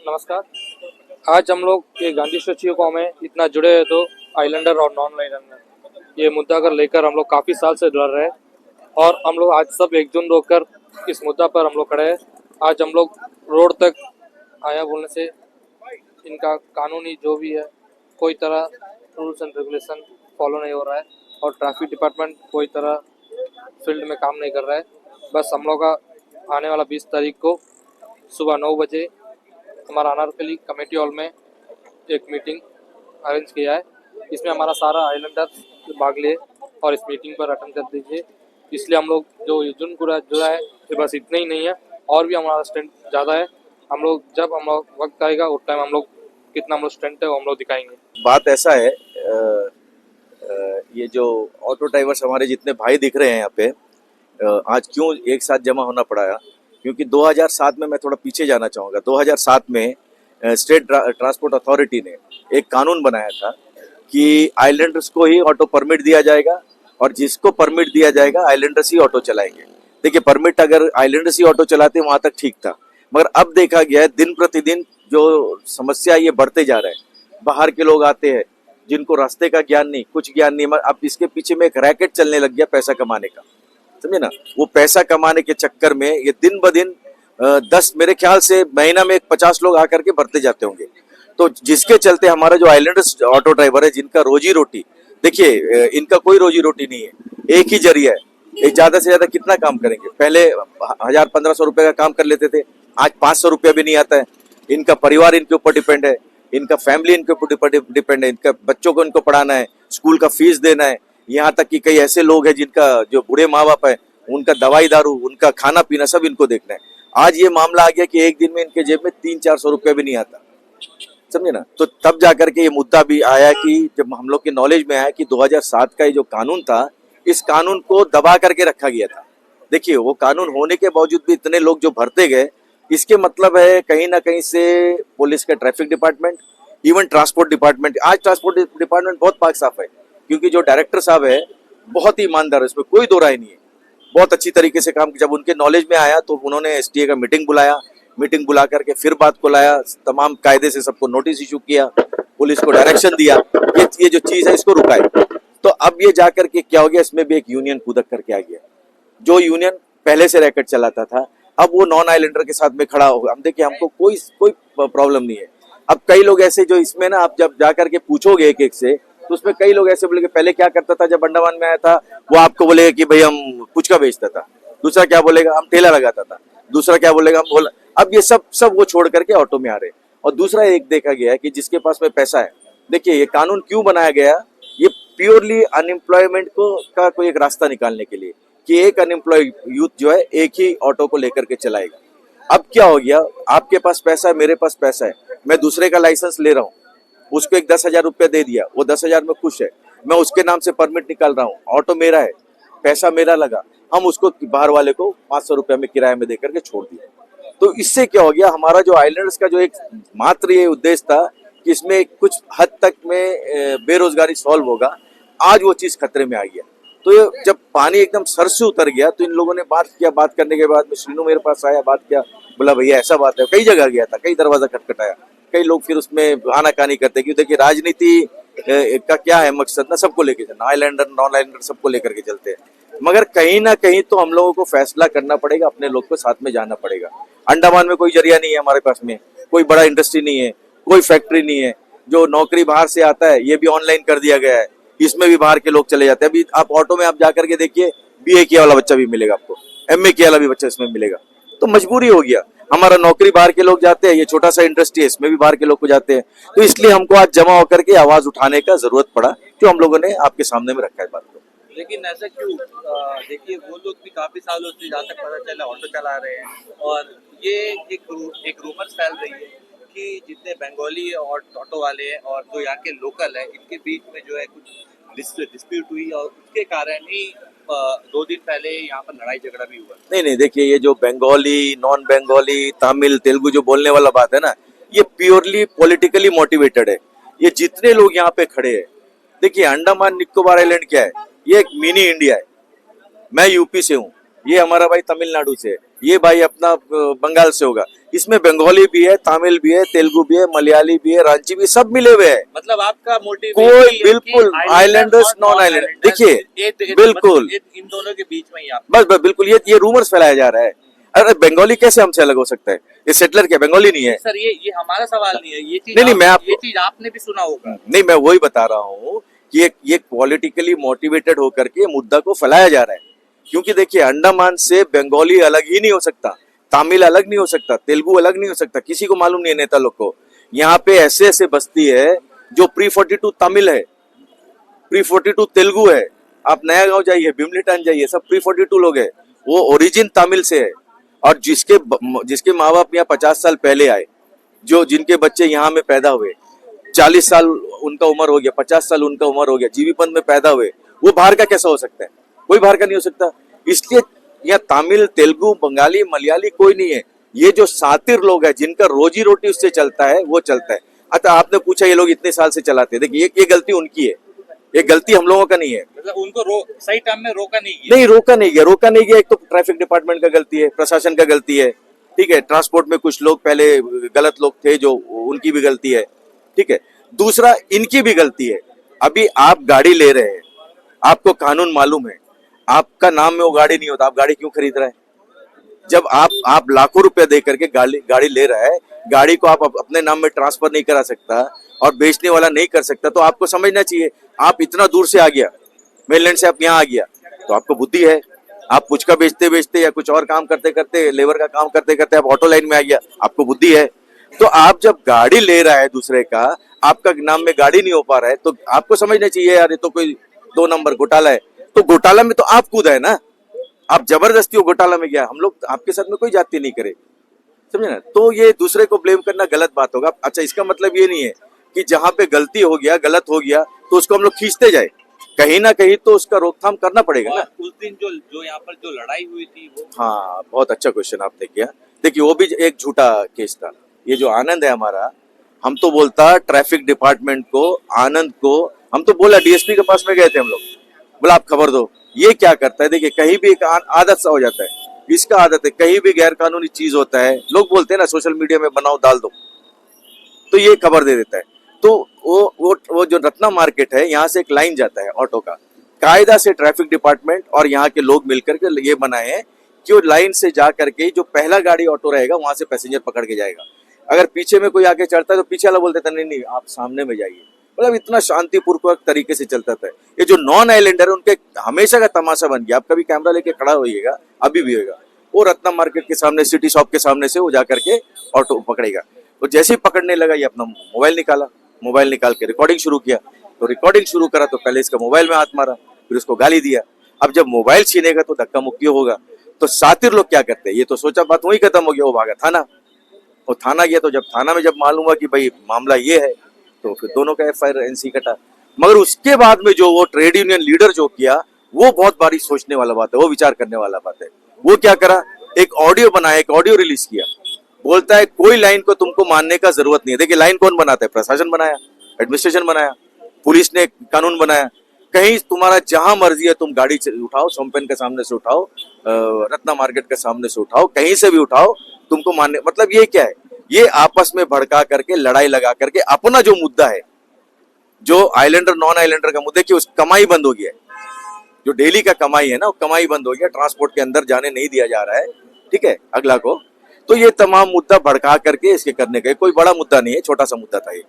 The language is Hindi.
नमस्कार। आज हम लोग ये गांधी स्टैच्यू को में इतना जुड़े हैं तो आइलैंडर और नॉन आइलैंडर ये मुद्दा कर लेकर हम लोग काफ़ी साल से लड़ रहे हैं और हम लोग आज सब एकजुट होकर इस मुद्दा पर हम लोग खड़े हैं। आज हम लोग रोड तक आया बोलने से इनका कानूनी जो भी है कोई तरह रूल्स एंड रेगुलेशन फॉलो नहीं हो रहा है और ट्रैफिक डिपार्टमेंट कोई तरह फील्ड में काम नहीं कर रहा है। बस हम लोग का आने वाला 20 तारीख को सुबह 9 बजे हमारा अनारकली कमेटी हॉल में एक मीटिंग अरेंज किया है। इसमें हमारा सारा आइलैंडर्स भाग लिए और इस मीटिंग पर अटेंड कर दीजिए। इसलिए हम लोग जो जुन पूरा जुड़ा है ये बस इतना ही नहीं है और भी हमारा स्ट्रेंथ ज़्यादा है। हम लोग जब हम लोग वक्त आएगा उस टाइम हम लोग कितना हम लोग स्ट्रेंथ है वो हम लोग दिखाएंगे। बात ऐसा है, ये जो ऑटो ड्राइवर्स हमारे जितने भाई दिख रहे हैं यहाँ पे, आज क्यों एक साथ जमा होना पड़ा है, क्योंकि 2007 में मैं थोड़ा पीछे जाना चाहूँगा। 2007 में स्टेट ट्रांसपोर्ट अथॉरिटी ने एक कानून बनाया था कि आइलैंडर्स को ही ऑटो परमिट दिया जाएगा और जिसको परमिट दिया जाएगा आइलैंडर्स ही ऑटो चलाएंगे। देखिए, परमिट अगर आइलैंडर्स ही ऑटो चलाते वहाँ तक ठीक था, मगर अब देखा गया है दिन प्रतिदिन जो समस्या ये बढ़ते जा रहा है। बाहर के लोग आते हैं जिनको रास्ते का ज्ञान नहीं, कुछ ज्ञान नहीं, मगर अब इसके पीछे में एक रैकेट चलने लग गया पैसा कमाने का, समझे ना। वो पैसा कमाने के चक्कर में ये दिन ब दिन 10 मेरे ख्याल से महीना में 50 लोग आकर के भरते जाते होंगे। तो जिसके चलते हमारा जो आइलैंडर्स ऑटो ड्राइवर है जिनका रोजी रोटी, देखिए इनका कोई रोजी रोटी नहीं है, एक ही जरिया है। ये ज्यादा से ज्यादा कितना काम करेंगे? पहले 1000-1500 रुपए का काम कर लेते थे, आज 500 रुपया भी नहीं आता है। इनका परिवार इनके ऊपर डिपेंड है, इनका फैमिली इनके ऊपर डिपेंड है, इनका बच्चों को इनको पढ़ाना है, स्कूल का फीस देना है। यहाँ तक कि कई ऐसे लोग हैं जिनका जो बूढ़े माँ बाप है उनका दवाई दारू, उनका खाना पीना सब इनको देखना है। आज ये मामला आ गया कि एक दिन में इनके जेब में 300-400 रुपया भी नहीं आता, समझे ना। तो तब जाकर के ये मुद्दा भी आया कि जब हम लोग के नॉलेज में आया कि 2007 का ये जो कानून था, इस कानून को दबा करके रखा गया था। देखिए, वो कानून होने के बावजूद भी इतने लोग जो भरते गए, इसके मतलब है कहीं ना कहीं से पुलिस का traffic department, even transport department, आज ट्रांसपोर्ट डिपार्टमेंट बहुत पाक साफ है क्योंकि जो डायरेक्टर साहब है बहुत ही ईमानदार है, इसमें कोई दो राय नहीं है, बहुत अच्छी तरीके से काम किया। जब उनके नॉलेज में आया तो उन्होंने एसटीए का मीटिंग बुलाया, मीटिंग बुला करके फिर बात को लाया, तमाम कायदे से सबको नोटिस इशू किया, पुलिस को डायरेक्शन दिया ये जो चीज है इसको रुकाए। तो अब ये जाकर के क्या हो गया, इसमें भी एक यूनियन कूदक करके आ गया। जो यूनियन पहले से रैकेट चलाता था अब वो नॉन आइलैंडर के साथ में खड़ा होगा। हम देखिए, हमको कोई प्रॉब्लम नहीं है। अब कई लोग ऐसे जो इसमें ना, आप जब जाकर के पूछोगे एक एक से तो उसमें कई लोग ऐसे बोलेंगे पहले क्या करता था जब अंडमान में आया था, वो आपको बोलेगा कि भाई हम पुचका बेचता था, दूसरा क्या बोलेगा हम ठेला लगाता था, दूसरा क्या बोलेगा हम बोला। अब ये सब वो छोड़ करके ऑटो में आ रहे हैं। और दूसरा एक देखा गया है कि जिसके पास में पैसा है, देखिए ये कानून क्यों बनाया गया, ये प्योरली अनएम्प्लॉयमेंट का कोई एक रास्ता निकालने के लिए कि एक अनएम्प्लॉय यूथ जो है एक ही ऑटो को लेकर के चलाएगा। अब क्या हो गया, आपके पास पैसा है, मेरे पास पैसा है, मैं दूसरे का लाइसेंस ले रहा हूँ, उसको एक 10,000 रुपया दे दिया, वो 10,000 में खुश है, मैं उसके नाम से परमिट निकाल रहा हूँ, ऑटो मेरा है, पैसा मेरा लगा, हम उसको बाहर वाले को 500 रुपया में किराए में देकर के छोड़ दिया। तो इससे क्या हो गया, हमारा जो आइलैंडर्स का जो एक मात्र ये उद्देश्य था कि इसमें कुछ हद तक में बेरोजगारी सॉल्व होगा, आज वो चीज खतरे में आ गया। तो ये जब पानी एकदम सर से उतर गया तो इन लोगों ने बात किया, बात करने के बाद में श्रीनू मेरे पास आया, बात किया, बोला भैया ऐसा बात है, कई जगह गया था, कई दरवाजा खटखटाया, कई लोग फिर उसमें आनाकानी करते क्यों। देखिए, राजनीति का क्या है मकसद ना, सबको लेके चलना, आइलैंडर नॉन आइलैंडर सबको लेकर के चलते हैं, मगर कहीं ना कहीं तो हम लोगों को फैसला करना पड़ेगा, अपने लोग को साथ में जाना पड़ेगा। अंडमान में कोई जरिया नहीं है, हमारे पास में कोई बड़ा इंडस्ट्री नहीं है, कोई फैक्ट्री नहीं है, जो नौकरी बाहर से आता है ये भी ऑनलाइन कर दिया गया है, इसमें भी बाहर के लोग चले जाते हैं। अभी आप ऑटो में आप जाकर के देखिए, बीए किया वाला बच्चा भी मिलेगा आपको, एमए किया वाला भी बच्चा इसमें मिलेगा। तो मजबूरी हो गया, हमारा नौकरी बाहर के लोग जाते हैं, ये छोटा सा इंडस्ट्री है इसमें भी बाहर के लोग को जाते हैं। तो इसलिए हमको आज जमा होकर के आवाज उठाने का जरूरत पड़ा, जो हम लोगों ने आपके सामने में रखा है बात को। लेकिन ऐसा क्यों? देखिए, वो लोग भी काफी सालों से जहाँ तक पता चला ऑटो चला रहे हैं और ये एक रूमर्स फैल रही है कि जितने बंगाली और ऑटो वाले हैं और जो यहाँ के लोकल है, इनके बीच में जो है कुछ डिस्प्यूट हुई और उसके कारण ही 2 दिन पहले यहाँ पर लड़ाई झगड़ा भी हुआ। नहीं, देखिए ये जो बंगाली, नॉन बंगाली, तमिल, तेलुगु जो बोलने वाला बात है ना, ये प्योरली पॉलिटिकली मोटिवेटेड है। ये जितने लोग यहाँ पे खड़े हैं, देखिए अंडमान निकोबार आइलैंड क्या है, ये एक मिनी इंडिया है। मैं यूपी से हूँ, ये हमारा भाई तमिलनाडु से है, ये भाई अपना बंगाल से होगा। इसमें बंगाली भी है, तमिल भी है, तेलुगु भी है, मलयाली भी है, रांची भी है, सब मिले हुए हैं। मतलब आपका मोटिव कोई बिल्कुल आइलैंडर्स नॉन आइलैंडर, देखिए बिल्कुल इन दोनों के बीच में ही आप बस बिल्कुल ये रूमर्स फैलाया जा रहा है। अरे बंगाली कैसे हमसे अलग हो सकता है? ये सेटलर क्या बंगाली नहीं है? सर ये हमारा सवाल नहीं है, ये चीज नहीं, मैं ये चीज आपने भी सुना होगा। नहीं, मैं वही बता रहा हूँ कि ये पॉलिटिकली मोटिवेटेड होकर के मुद्दा को फैलाया जा रहा है। क्योंकि देखिए अंडमान से बंगाली अलग ही नहीं हो सकता, तमिल अलग नहीं हो सकता, तेलुगु अलग नहीं हो सकता, किसी को मालूम नहीं है नेता लोग को। यहाँ पे ऐसे ऐसे बस्ती है जो प्री 42 तमिल है, प्री 42 तेलुगु है। आप नया गांव जाइए, भीमलिटान जाइए, सब प्री 42 लोग है, वो ओरिजिन तमिल से है। और जिसके माँ बाप यहाँ 50 साल पहले आए, जिनके बच्चे यहाँ में पैदा हुए, 40 साल उनका उम्र हो गया, 50 साल उनका उम्र हो गया, जीवीपंथ में पैदा हुए, वो बाहर का कैसा हो सकता है? कोई बाहर का नहीं हो सकता। इसलिए यहाँ तमिल, तेलुगु, बंगाली, मलयाली कोई नहीं है। ये जो सातिर लोग हैं जिनका रोजी रोटी उससे चलता है, वो चलता है। अतः आपने पूछा ये लोग इतने साल से चलाते हैं, देखिए ये गलती उनकी है, ये गलती हम लोगों का नहीं है। मतलब उनको सही टाइम में रोका नहीं गया। नहीं, रोका नहीं गया। एक तो ट्रैफिक डिपार्टमेंट का गलती है, प्रशासन का गलती है, ठीक है। ट्रांसपोर्ट में कुछ लोग पहले गलत लोग थे, जो उनकी भी गलती है, ठीक है। दूसरा इनकी भी गलती है। अभी आप गाड़ी ले रहे हैं, आपको कानून मालूम है, आपका नाम में वो गाड़ी नहीं होता, आप गाड़ी क्यों खरीद रहे हैं? जब आप लाखों रुपए दे करके गाड़ी ले रहा है, गाड़ी को आप अपने नाम में ट्रांसफर नहीं करा सकता और बेचने वाला नहीं कर सकता, तो आपको समझना चाहिए। आप इतना दूर से आ गया, मेनलैंड से आप यहाँ आ गया, तो आपको बुद्धि है। आप पुचका बेचते बेचते या कुछ और काम करते करते, लेबर का काम करते करते आप ऑटो लाइन में आ गया, आपको बुद्धि है। तो आप जब गाड़ी ले रहा है दूसरे का, आपका नाम में गाड़ी नहीं हो पा रहा है, तो आपको समझना चाहिए यार ये तो कोई 2 नंबर घोटाला है। तो घोटाला में तो आप कूदा है ना, आप जबरदस्ती वो घोटाला में गया। हम लोग आपके साथ में कोई जाति नहीं करे, समझे ना। तो ये दूसरे को ब्लेम करना गलत बात होगा। अच्छा, इसका मतलब ये नहीं है कि जहां पे गलती हो गया, गलत हो गया, तो उसको हम लोग खींचते जाए। कहीं ना कहीं तो उसका रोकथाम करना पड़ेगा ना। उस दिन जो यहाँ पर जो लड़ाई हुई थी वो, हाँ, बहुत अच्छा क्वेश्चन आपने किया। देखिए वो भी एक झूठा केस था। ये जो आनंद है हमारा, हम तो बोलता ट्रैफिक डिपार्टमेंट को, आनंद को, हम तो बोला डीएसपी के पास में गए थे हम लोग, बोला आप खबर दो ये क्या करता है। देखिए कहीं भी एक आदत सा हो जाता है, इसका आदत है, कहीं भी गैर कानूनी चीज होता है, लोग बोलते हैं ना सोशल मीडिया में बनाओ डाल दो, तो ये खबर दे देता है। तो वो जो रत्ना मार्केट है, यहाँ से एक लाइन जाता है ऑटो का, कायदा से ट्रैफिक डिपार्टमेंट और यहाँ के लोग मिलकर के ये बनाए हैं कि वो लाइन से जा करके जो पहला गाड़ी ऑटो रहेगा वहां से पैसेंजर पकड़ के जाएगा। अगर पीछे में कोई आके चढ़ता है तो पीछे वाला बोलते था नहीं आप सामने में जाइए। मतलब इतना शांतिपूर्वक तरीके से चलता था। ये जो नॉन आइलैंडर है उनके हमेशा का तमाशा बन गया। आप कभी कैमरा लेके खड़ा होइएगा, अभी भी होगा, वो रत्ना मार्केट के सामने, सिटी शॉप के सामने से वो जा करके ऑटो पकड़ेगा। तो जैसे ही पकड़ने लगा, ये अपना मोबाइल निकाला, मोबाइल निकाल के रिकॉर्डिंग शुरू किया। तो रिकॉर्डिंग शुरू करा तो पहले इसका मोबाइल में हाथ मारा, फिर उसको गाली दिया। अब जब मोबाइल छीनेगा तो धक्का मुक्की होगा। तो सातिर लोग क्या करते हैं, ये तो सोचा बात वही खत्म हो गया, वो भागा थाना। और थाना गया तो जब थाना में जब मालूम हुआ कि भाई मामला ये है, तो फिर दोनों का FIR NC कटा। मगर उसके बाद में जो वो ट्रेड यूनियन लीडर जो किया, वो बहुत बारी सोचने वाला बात है, वो विचार करने वाला बात है। वो क्या करा, एक ऑडियो बनाया, एक ऑडियो रिलीज किया। बोलता है कोई लाइन को तुमको मानने का जरूरत नहीं है। देखिए लाइन कौन बनाता है, प्रशासन बनाया, एडमिनिस्ट्रेशन बनाया, पुलिस ने कानून बनाया। कहीं तुम्हारा जहां मर्जी है तुम गाड़ी उठाओ, सोमपेन के सामने से उठाओ, रत्ना मार्केट के सामने से उठाओ, कहीं से भी उठाओ, तुमको मानने। मतलब ये क्या है, ये आपस में भड़का करके, लड़ाई लगा करके अपना जो मुद्दा है, जो आइलैंडर नॉन आइलैंडर का मुद्दा, कि उस कमाई बंद हो गया है, जो डेली का कमाई है ना, वो कमाई बंद हो गया, ट्रांसपोर्ट के अंदर जाने नहीं दिया जा रहा है, ठीक है, अगला को। तो ये तमाम मुद्दा भड़का करके इसके करने का कोई बड़ा मुद्दा नहीं है, छोटा सा मुद्दा था ये।